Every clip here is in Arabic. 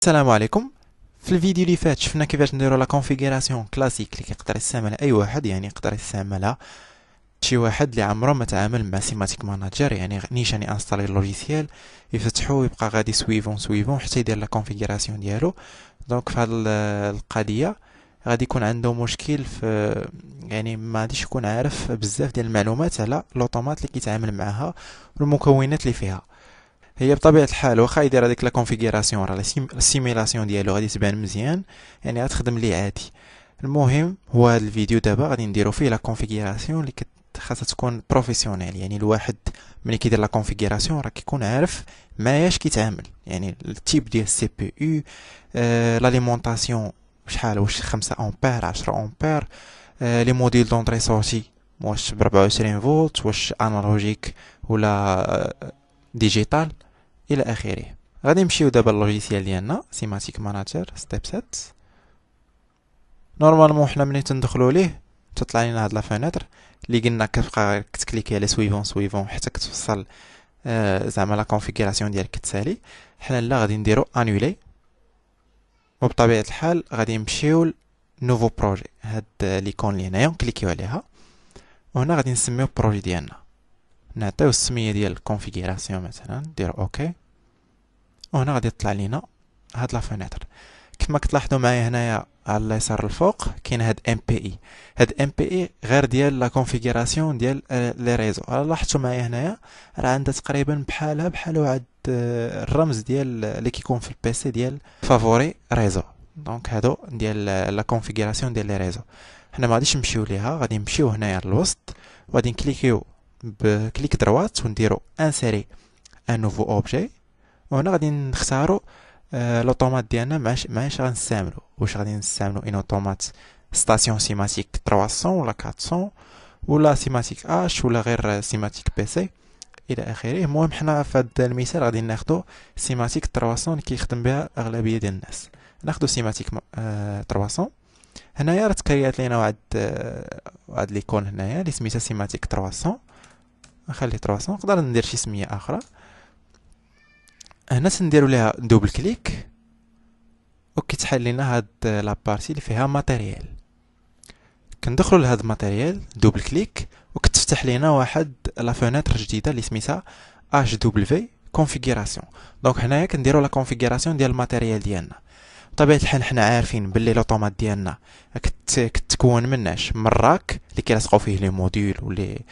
السلام عليكم. في الفيديو اللي فات شفنا كيفاش نديرو لا كونفيغوراسيون كلاسيك اللي كيقدر يستعملها اي واحد، يعني يقدر يستعملها شي واحد اللي عمره ما تعامل مع سيماتيك ماناجر، يعني نيشان انستالي اللوجيسيال يفتحو ويبقى غادي سويفون حتى يدير لا كونفيغوراسيون ديالو. دونك في هاد القضيه غادي يكون عنده مشكل في، يعني ما غاديش يكون عارف بزاف ديال المعلومات على لوطومات اللي كيتعامل معها والمكونات اللي فيها. هي بطبيعه الحال واخا يدير هذيك لا كونفيغوراسيون راه السيميلاسيون ديالو غادي تبان مزيان، يعني غتخدم ليه عادي. المهم هو هذا الفيديو دابا غادي نديرو فيه لا كونفيغوراسيون اللي خاصها تكون بروفيسيونيل، يعني الواحد ملي كيدير لا كونفيغوراسيون راه كيكون عارف معاياش كيتعامل، يعني التيب ديال السي بي يو، لاليمونطاسيون شحال، واش 5 امبير 10 امبير، لي موديل دونطري سورتي واش ب 24 فولت، واش انالوجيك ولا ديجيتال الى اخره. غادي نمشيو دابا اللوجيسيال ديالنا سيماتيك ماناجر ستيب 7. نورمالمون حنا ملي تندخلوا ليه تطلع لنا هاد لا فينيتر اللي قلنا كتبقى كتكليكي على سويفون حتى كتوصل زعما لا كونفيغوراسيون ديالك كتسالي. حنا لا غادي نديرو انولي، وبطبيعه الحال غادي نمشيو نوفو بروجي، هاد ليكون اللي هنايا نكليكيو عليها، وهنا غادي نسميو البروجي ديالنا، نعطيو السميه ديال الكونفيغوراسيون مثلا، نديرو اوكي، وهنا غادي يطلع لينا هاد لا فينيتر. كما كتلاحظوا معايا هنايا على اليسار الفوق كاين هاد ام بي اي. هاد ام بي اي غير ديال لا كونفيغوراسيون ديال لي ريزو. لاحظتوا معايا هنايا راه عندها تقريبا بحال واحد الرمز ديال اللي كيكون في البيسي ديال فافوري ريزو. دونك هادو ديال لا كونفيغوراسيون ديال لي ريزو. حنا ما غاديش نمشيو ليها، غادي نمشيو هنايا للوسط وغادي نكليكيو بكليك دروات ونديرو انسيري ان نوفو اوبجي، وهنا غادي نختاروا لوطومات ديالنا معاش غنستعملو، واش غادي نستعملو ان اوتومات ستاسيون سيماتيك 300 ولا 400 ولا سيماتيك اش ولا غير سيماتيك بي سي الى اخره. المهم حنا في هذا المثال غادي ناخذ سيماتيك 300 اللي كيخدم بها اغلبيه ديال الناس. ناخذ سيماتيك 300. هنايا راه تكريات لينا واحد ليكون هنايا اللي سميتها سيماتيك 300. نخلي 300، نقدر ندير شي سميه اخرى. هنا تنديروا ليها دوبل كليك وكيتحل لنا هاد لابارتي اللي فيها ماتيريال. كندخلوا لهاد الماتيريال دوبل كليك وكتفتح لنا واحد لا فينيتر جديده اللي سميتها اش دبليو كونفيغوراسيون. دونك هنايا كنديروا لا كونفيغوراسيون ديال الماتيريال ديالنا. بطبيعه الحال حنا عارفين باللي لوطومات ديالنا كتكون مناش من راك اللي كيلصقوا فيه لي موديول ولي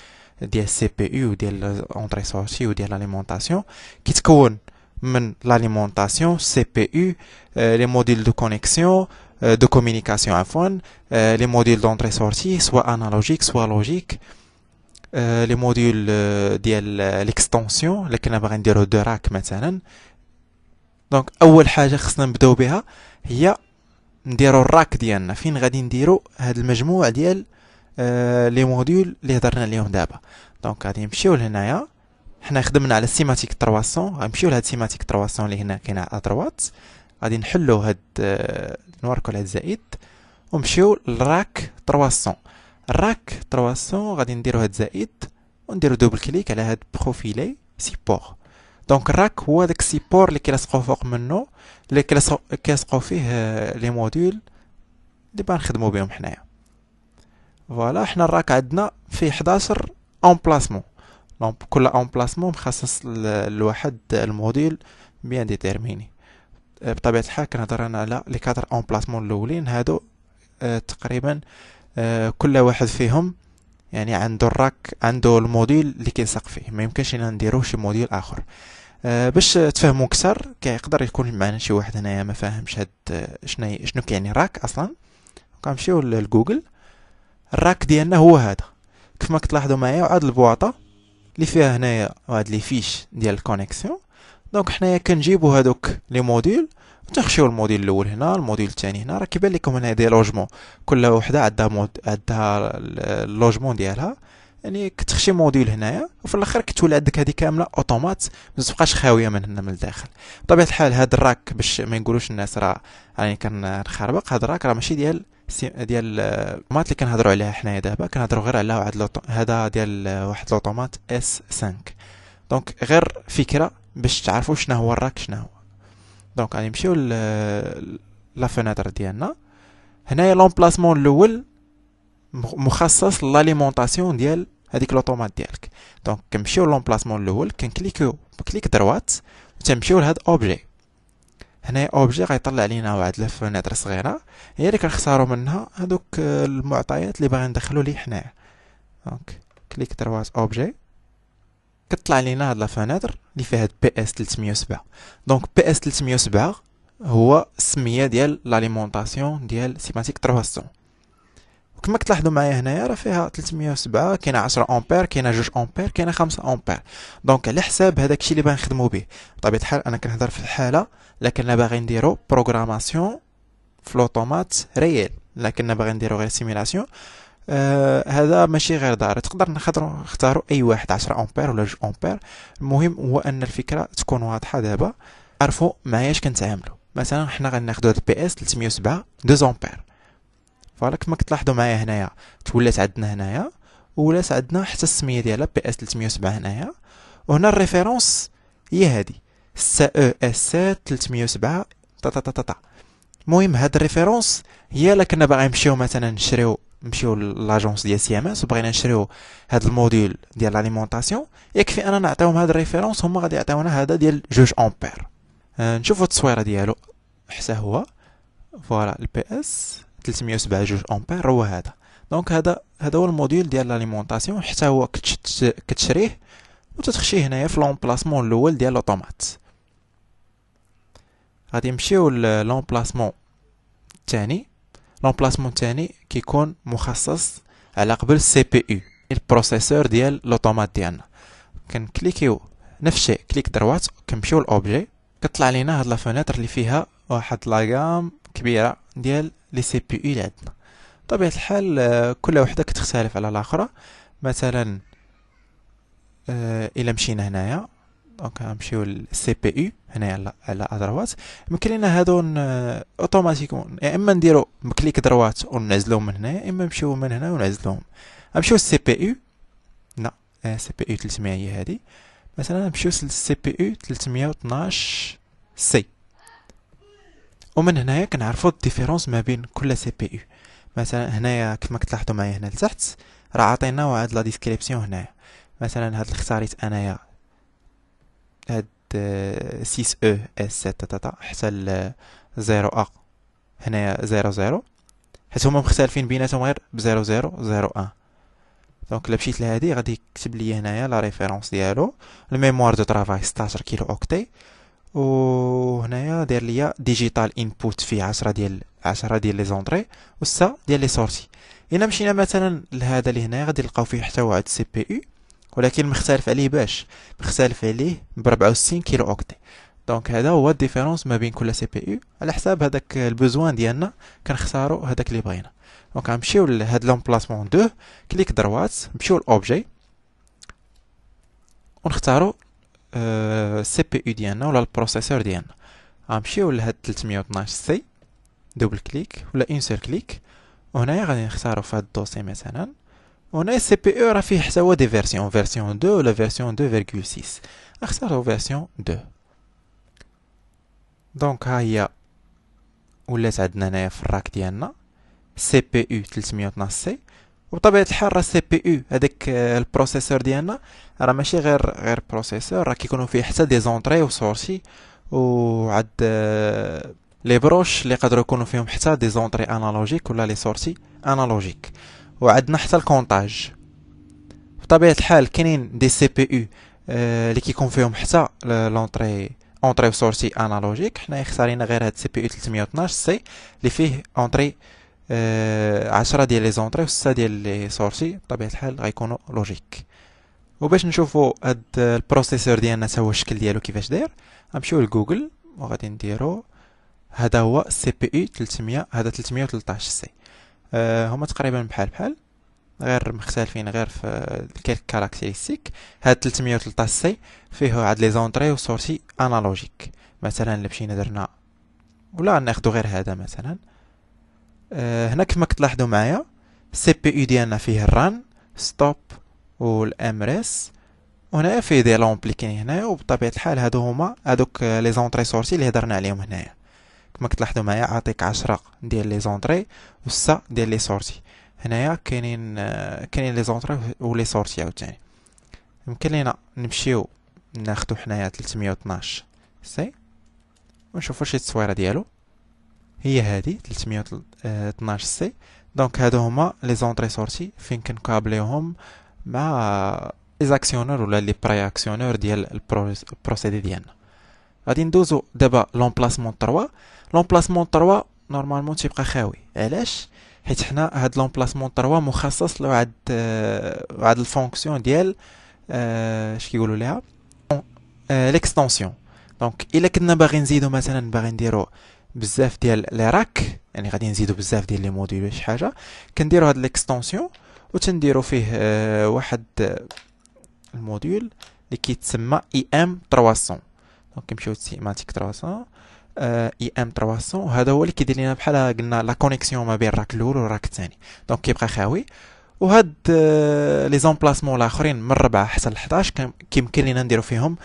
ديال السي بي يو وديال اونطري سورتي وديال لاليمونطاسيون، كيتكون من l'alimentation, CPU, les modules de connexion, de communication عفوا, les modules d'entrée-sortie, soit analogique, soit logique, les modules ديال l'extension اللي كنا باغي نديرو دو راك مثلا. دونك اول حاجه خصنا نبداو بها هي نديرو الراك ديالنا، فين غادي نديرو هاد المجموع ديال لي موديول اللي هضرنا عليهم دابا. دونك غادي نمشيو لهنايا، حنا خدمنا على السيماتيك 300، غنمشيو لهاد السيماتيك 300 اللي هنا كاينه ادروات، غادي نحلو هاد نوركو هاد الزائد ونمشيو للراك 300. الراك 300 غادي نديرو هاد زائد ونديرو دوبل كليك على هاد بروفيلي سيبور. دونك الراك هو داك السيبور اللي كيلصقوا فوق منه، اللي كيلصقوا فيه لي موديول اللي باغي نخدمو بهم حنايا. فوالا حنا الراك عندنا فيه 11 امبلاسمون، دونك كل امبلاسمون مخصص لواحد الموديل بيان ديتيرميني. بطبيعه الحال كنهضر انا على لي 4 امبلاسمون الاولين هادو. تقريبا كل واحد فيهم يعني عنده الراك، عنده الموديل اللي كيلصق فيه، ما يمكنش لينا نديرو شي موديل اخر. باش تفهموا اكثر كيقدر يكون معنا شي واحد هنايا ما فاهمش هاد شنو كيعني راك اصلا. كنمشيو لجوجل. الراك ديالنا هو هذا كيف ما كتلاحظوا معايا، وعاد البواطه اللي فيها هنايا هاد لي فيش ديال الكونيكسيون. دونك حنايا كنجيبوا هادوك لي موديل وتنخشيو الموديل الاول هنا، الموديل الثاني هنا. راه كيبان لكم هنا دي لوجمون، كل وحده عندها اللوجمون ديالها، يعني كتخشي موديل هنايا وفي الاخر كتولي عندك هذه كامله اوتومات، ما تبقاش خاويه من هنا من الداخل. بطبيعه الحال هاد الراك باش ما يقولوش الناس راه راني كنخربق، هاد الراك راه ماشي ديال المات اللي كنهضروا عليها حنايا دابا، كنهضروا غير على واحد هذا ديال واحد لوطومات اس 5. دونك غير فكره باش تعرفوا شنو هو الراك شنو هو. دونك غادي نمشيو لا فيناتر ديالنا. هنايا لومبلاسمون الاول مخصص لاليمونطاسيون ديال هذيك لوطومات ديالك. دونك كنمشيو لومبلاسمون الاول، كنكليكيو بكليك دروات وتنمشيو لهاد اوبجي. هنايا اوبجي غيطلع لينا واحد الفيناتر صغيره هي اللي كنختاروا منها هذوك المعطيات اللي باغي ندخلوا ليه حنايا. دونك كليك دروات اوبجي، كتطلع لينا هاد لا فيناتر اللي فيها بي اس 307. دونك بي اس 307 هو السميه ديال لاليمونطاسيون ديال سيماتيك 300. وكما كتلاحظوا معايا هنايا راه فيها 307، كاينه 10 امبير، كاينه 2 امبير، كاينه 5 امبير. دونك على حساب هذاك الشيء اللي باغي نخدموا به. بطبيعه الحال انا كنهضر في الحاله لكن باغي نديرو بروغراماسيون في لوطومات ريال، لكن باغي نديرو غير سيميلاسيون. هذا ماشي غير ضروري، تقدر نختاروا اي واحد 10 امبير ولا 2 امبير. المهم هو ان الفكره تكون واضحه. دابا عرفوا معايا اش كنتعاملوا. مثلا حنا غناخذوا هذا البي اس 307 2 امبير. فوالا كما كتلاحظوا معايا هنايا تولات عندنا هنايا، ولات عندنا حتى السميه ديالها بي اس 307 هنايا. وهنا الريفيرونس هي هذه 6 او اس 307 تا. المهم هاد الريفيرونس هي الا كنا باغي نمشيو مثلا نمشيو لاجونس ديال سي ام اس وبغينا نشريو هاد الموديل ديال لاليمونطاسيون، يكفي اننا نعطيوهم هاد الريفيرونس، هما غادي يعطيونا هذا ديال 2 امبير. نشوفوا التصويره ديالو حتى هو. فوالا البي اس 307 2 امبير هو هذا. دونك هذا هو الموديل ديال لاليمونطاسيون، حتى هو كتشريه وتتخشيه هنايا في لومبلاسمون الاول ديال لوطومات. غادي نمشيو لومبلاسمون الثاني. لومبلاسمون الثاني كيكون مخصص على قبل السي بي يو، البروسيسور ديال لوطومات ديالنا. كنكليكيو نفس الشيء، كليك دروات، كنمشيو لوبجي، كطلع لينا هاد لا فيناتر اللي فيها واحد لاغام كبيره ديال لي سي بي يو اللي عندنا. بطبيعه الحال كل وحده كتختلف على الاخرى. مثلا الا مشينا هنايا، دونك غنمشيو للسي بي يو هنايا على ادروات. يمكن لينا هادو اوتوماتيكمون يا اما نديرو بكليك دروات ونعزلوهم من هنايا، اما نمشيو من هنا ونعزلوهم. غنمشيو للسي بي يو. لا سي بي يو 300 هي هادي. مثلا نمشيو للسي بي يو 312 سي. ومن هنايا كنعرفوا الديفيرونس ما بين كل سي بي يو. مثلا هنايا كما كتلاحظوا معايا هنا لتحت راه عطينا واحد لا ديسكريبسيون هنايا. مثلا هاد اللي اختاريت انايا هاد 6 او اس 7 حتى ل 0 ا هنايا 00، حيت هما مختلفين بيناتهم غير ب 0001. دونك الا مشيت لهادي غادي يكتب لي هنايا لا ريفيرونس ديالو. الميموار دو طرافاي 16 كيلو اوكتي. وهنايا داير ليا ديجيتال انبوت فيه 10 ديال لي زونطري و6 ديال لي سورتي. الا مشينا مثلا لهذا اللي هنايا غادي نلقاو فيه حتى واحد سي بي يو، ولكن مختلف عليه مختلف عليه ب 64 كيلو اوكتي. دونك هذا هو الديفيرونس ما بين كل سي بي يو. على حساب هذاك البوزوان ديالنا كنختاروا هذاك اللي بغينا. دونك غنمشيو لهاد لومبلاسمون 2، كليك دروات، نمشيو لوبجي ونختاروا السي بي يو ديالنا ولا البروسيسور ديالنا. غنمشيو لهاد 312 سي، دوبل كليك ولا اون سير كليك، وهنايا غادي نختاروا في هاد الدوسي مثلا. وهنا السي بي يو راه فيه حتى هو دي فيرسيون 2 ولا فيرسيون 2.6. نختاروا فيرسيون 2. دونك ها هي ولات عندنا هنايا في الراك ديالنا سي بي يو 312 سي. وبطبيعه الحال راه سي بي يو هذاك البروسيسور ديالنا راه ماشي غير بروسيسور، راه كيكونوا فيه حتى دي زونطري وسورسي، وعاد لي بروش اللي يقدروا يكونوا فيهم حتى دي زونطري انالوجيك ولا لي سورسي انالوجيك، وعندنا حتى الكونطاج. بطبيعه الحال كاينين دي سي بي يو اللي كيكون فيهم حتى لونطري اونطري وسورسي انالوجيك. حنا اختارينا غير هاد سي بي يو 312 سي اللي فيه اونطري 10 ديال لي زونطري و6 ديال لي سورسي، بطبيعه الحال غيكونوا لوجيك. وباش نشوفوا هاد البروسيسور ديالنا تا هو الشكل ديالو كيفاش داير، غنمشيو لجوجل وغادي نديرو هذا هو سي بي يو 300. هذا 313 سي. هما تقريبا بحال غير مختلفين غير في كيلك كاركتيرستيك. هاد 313 سي فيه عاد لي زونطري و سورسي انالوجيك. مثلا الا مشينا درنا ولا ناخذ غير هذا مثلا، هنا كما كتلاحظوا معايا السي بي يو ديالنا فيه الران ستوب والامريس، وهنايا فيه دي لومبلي كاينين هنايا، وبطبيعة الحال هادو هما هادوك لي زونطري سورتي اللي هضرنا عليهم هنايا. كما كتلاحظوا معايا عاطيك 10 ديال لي زونطري و6 ديال لي سورتي. هنايا كاينين لي زونطري و لي سورتي عاوتاني. يمكن لينا نمشيو ناخدو حنايا 312 سي ونشوفو شي التصويره ديالو، هي هادي 312 سي. دونك هادو هما لي زونطري سورتي فين كنكابليوهم مع لي زاكسيونور ولا لي بري اكسيونور ديال البروسيدي ديالنا. غادي ندوزو دابا لومبلاسمون 3. لومبلاسمون 3 نورمالمون تيبقى خاوي. علاش؟ حيت حنا هاد لومبلاسمون 3 مخصص لواحد واحد الفونكسيون ديال اش كيقولوا ليها ليكستونسيون. دونك الا كنا باغي نزيدو مثلا باغي نديرو بزاف ديال لي راك، يعني غادي نزيدو بزاف ديال لي موديل ولا شي حاجه، كنديرو هاد ليكستونسيون وتنديرو فيه واحد الموديول اللي كيتسمى اي ام 300. دونك كنمشيو سيماتيك 300 اي ام 300، هذا هو اللي كيدير لنا بحال قلنا لا كونيكسيون ما بين الراك الاول والراك الثاني. دونك كيبقى خاوي. وهاد لي زومبلاسمون الاخرين من 4 حتى ل 11 كيمكن لينا نديرو فيهم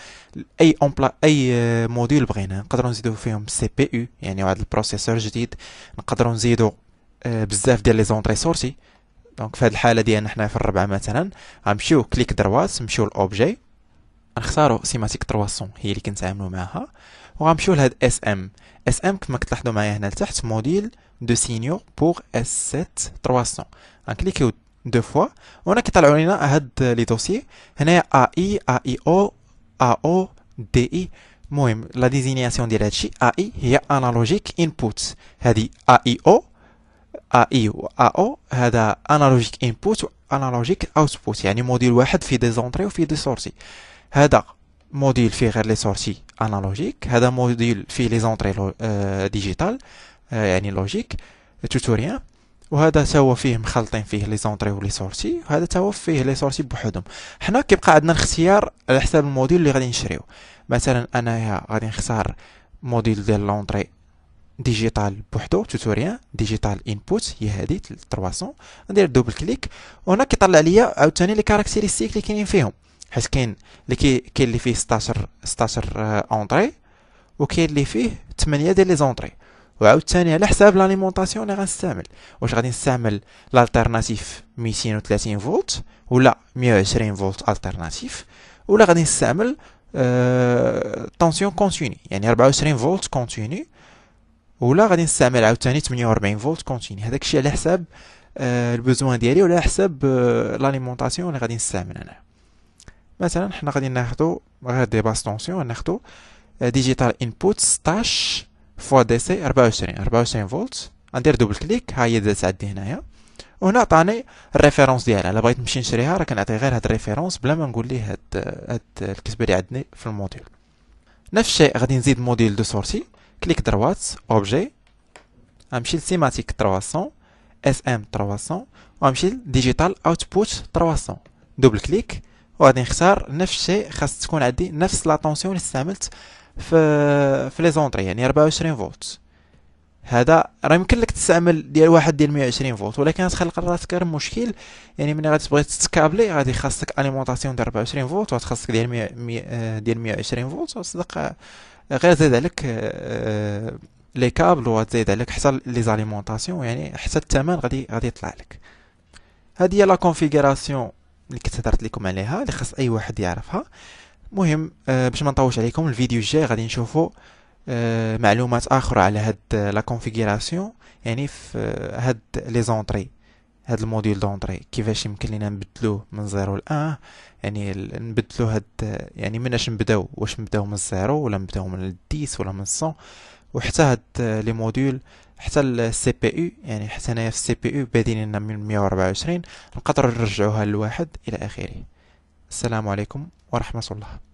اي موديول بغينا. نقدروا نزيدو فيهم سي بي يو، يعني واحد البروسيسور جديد. نقدروا نزيدو بزاف ديال لي زونطري سورتي. دونك في هاد الحاله ديالنا حنا في الربعه مثلا غنمشيو كليك دروات، نمشيو لوبجي، غنختاروا سيماتيك 300 هي اللي كنتعاملوا معها، وغنمشيو لهاد اس ام. اس ام كما كتلاحظوا معايا هنا لتحت موديل دو سينيو بور اس 7 300. غنكليكيو دو فوا وهنا كيطلعوا لنا هاد لي دوسيي. هنايا اي او دي اي. المهم لا ديزينياسيون ديال هادشي اي هي انالوجيك انبوت. هادي اي و او هذا انالوجيك انبوت و انالوجيك اوتبوت، يعني موديل واحد فيه دي زونطري وفيه دي سورتي. هذا موديل فيه غير لي سورتي انالوجيك، هذا موديل فيه لي زونطري ديجيتال يعني لوجيك توتوريان، وهذا تا هو فيه مخلطين فيه لي زونطري ولي سورتي، وهذا تا هو فيه لي سورتي بوحدهم. حنا كيبقى عندنا الاختيار على حساب الموديل اللي غادي نشريو. مثلا انايا غادي نختار موديل ديال لونطري ديجيتال بوحدو توتوريان ديجيتال انبوت، هي هذه 300. ندير دوبل كليك وهنا كيطلع ليا عاوتاني لي كاركتيرستيك اللي كاينين فيهم، حيت كاين اللي فيه 16 اونطري، وكاين اللي فيه 8 ديال لي زونطري. وعاوتاني على حساب لاليمونطاسيون اللي غنستعمل، واش غادي نستعمل الالتيرناتيف 230 فولت ولا 120 فولت التيرناتيف، ولا غادي نستعمل طونسيون كونتيني يعني 24 فولت كونتيني، ولا غادي نستعمل عاوتاني 48 فولت كونتيني. هذاك الشيء على حساب البوزوان ديالي ولا على حساب لاليمونطاسيون اللي غادي نستعمل انا. مثلا حنا غادي ناخذوا غير دي باس طونسيون، ناخذوا ديجيتال انبوت 16 فوا دي سي 24 فولت. غندير دوبل كليك، ها هي دازت عندي هنايا، وهنا عطاني الريفيرونس ديالها. الا بغيت نمشي نشريها راه كنعطي غير هاد الريفيرونس بلا ما نقول ليه هاد الكتبه اللي عندي في الموديل. نفس الشيء غادي نزيد موديل دو سورتي، كليك دروات اوبجي، غنمشي لسيماتيك 300 اس ام 300 وغنمشي لديجيتال اوتبوت 300 دوبل كليك، وغادي نختار نفس الشيء. خاص تكون عندي نفس لا طونسيون اللي استعملت في لي زونطري يعني 24 فولت. هذا راه يمكن لك تستعمل ديال واحد ديال 120 فولت، ولكن غتخلق راسك غير مشكل. يعني ملي غادي تبغي تسكابلي غادي خاصك اليمونطاسيون ديال 24 فولت، وغتخصك ديال 120 فولت، وتصدق غير زيد عليك لي كابل، وغتزيد عليك حتى لي زاليمونطاسيون، يعني حتى الثمن غادي يطلع لك. هذه هي لا كونفيغوراسيون اللي كنت هضرت لكم عليها اللي خاص اي واحد يعرفها. المهم باش ما نطولش عليكم، الفيديو الجاي غادي نشوفوا معلومات اخرى على هاد لا كونفيغوراسيون، يعني في هاد لي زونطري، هاد الموديل دونطري كيفاش يمكن لينا نبدلوه من 0 ل 1، يعني نبدلو هاد يعني مناش نبداو، واش نبداو من 0 ولا نبداو من 10 ولا من 100، وحتى هاد لي موديل حتى السي بي يو، يعني حتى هنايا في السي بي يو بادين لنا من 124 نقدروا نرجعوها لواحد الى اخره. السلام عليكم ورحمة الله.